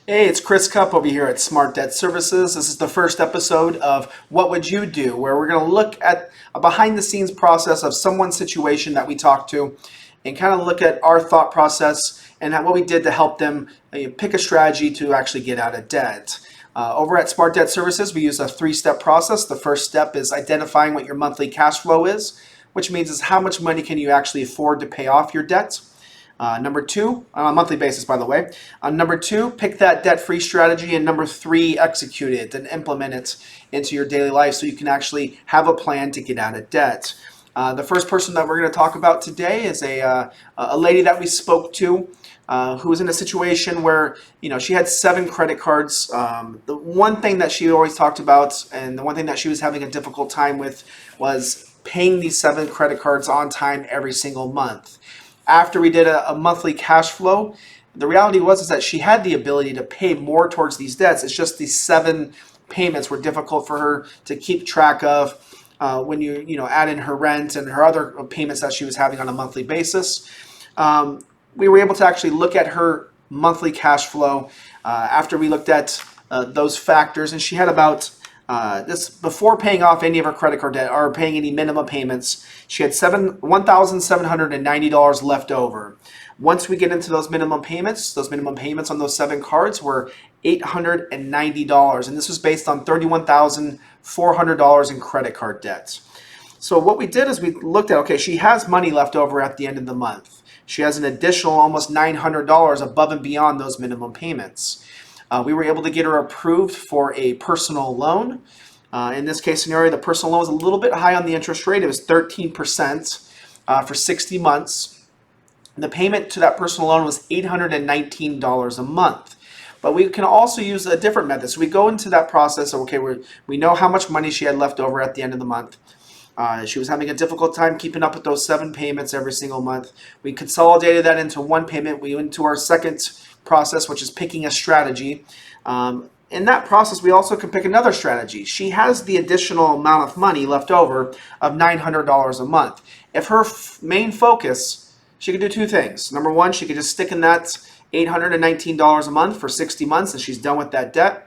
Hey, it's Chris Cupp over here at Smart Debt Services. This is the first episode of What Would You Do, where we're going to look at a behind the scenes process of someone's situation that we talked to and kind of look at our thought process and what we did to help them pick a strategy to actually get out of debt. Over at Smart Debt Services, we use a three-step process. The first step is identifying what your monthly cash flow is, which means is how much money can you actually afford to pay off your debt. Number two, on a monthly basis, by the way. Number two, pick that debt-free strategy. And number three, execute it and implement it into your daily life so you can actually have a plan to get out of debt. The first person that we're going to talk about today is a lady that we spoke to who was in a situation where, she had 7 credit cards. The one thing that she always talked about and the one thing that she was having a difficult time with was paying these 7 credit cards on time every single month. After we did a monthly cash flow, the reality was that she had the ability to pay more towards these debts. It's just these 7 payments were difficult for her to keep track of when you add in her rent and her other payments that she was having on a monthly basis. We were able to actually look at her monthly cash flow after we looked at those factors, and she had about this before paying off any of her credit card debt or paying any minimum payments. She had $1,790 left over. Once we get into those minimum payments on those 7 cards were $890, and this was based on $31,400 in credit card debt. So what we did is we looked at, okay, she has money left over at the end of the month. She has an additional almost $900 above and beyond those minimum payments. We were able to get her approved for a personal loan. In this case scenario, the personal loan was a little bit high on the interest rate. It was 13% for 60 months. The payment to that personal loan was $819 a month. But we can also use a different method. So we go into that process of, okay, we know how much money she had left over at the end of the month. She was having a difficult time keeping up with those 7 payments every single month. We consolidated that into one payment. We went into our second process, which is picking a strategy. In that process, we also can pick another strategy. She has the additional amount of money left over of $900 a month. If her main focus, she could do 2 things. Number one, she could just stick in that $819 a month for 60 months and she's done with that debt.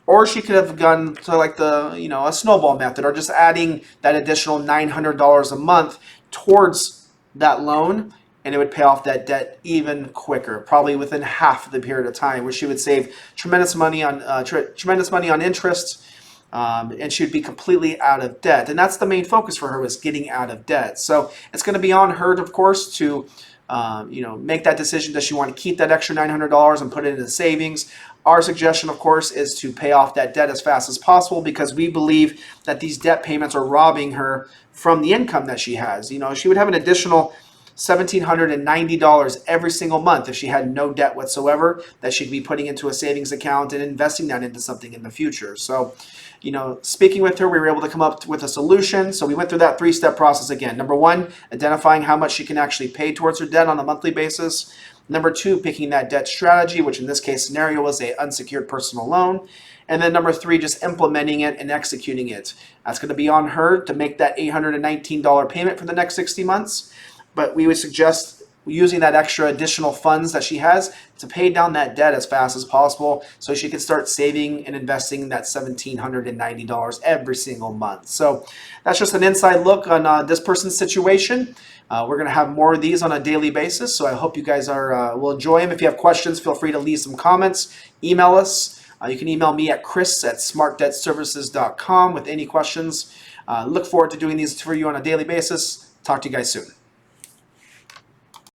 Or she could have gone to like a snowball method or just adding that additional $900 a month towards that loan, and it would pay off that debt even quicker, probably within half of the period of time, where she would save tremendous money on interest, and she would be completely out of debt. And that's the main focus for her, was getting out of debt. So it's going to be on her, of course, to make that decision. Does she want to keep that extra $900 and put it into savings? Our suggestion, of course, is to pay off that debt as fast as possible, because we believe that these debt payments are robbing her from the income that she has. She would have an additional $1,790 every single month if she had no debt whatsoever that she'd be putting into a savings account and investing that into something in the future. So, speaking with her, we were able to come up with a solution. So we went through that 3-step process again. Number one, identifying how much she can actually pay towards her debt on a monthly basis. Number 2, picking that debt strategy, which in this case scenario was an unsecured personal loan. And then number 3, just implementing it and executing it. That's going to be on her to make that $819 payment for the next 60 months. But we would suggest using that extra additional funds that she has to pay down that debt as fast as possible so she can start saving and investing that $1,790 every single month. So that's just an inside look on this person's situation. We're going to have more of these on a daily basis, so I hope you guys will enjoy them. If you have questions, feel free to leave some comments. Email us. You can email me at chris@smartdebtservices.com with any questions. Look forward to doing these for you on a daily basis. Talk to you guys soon.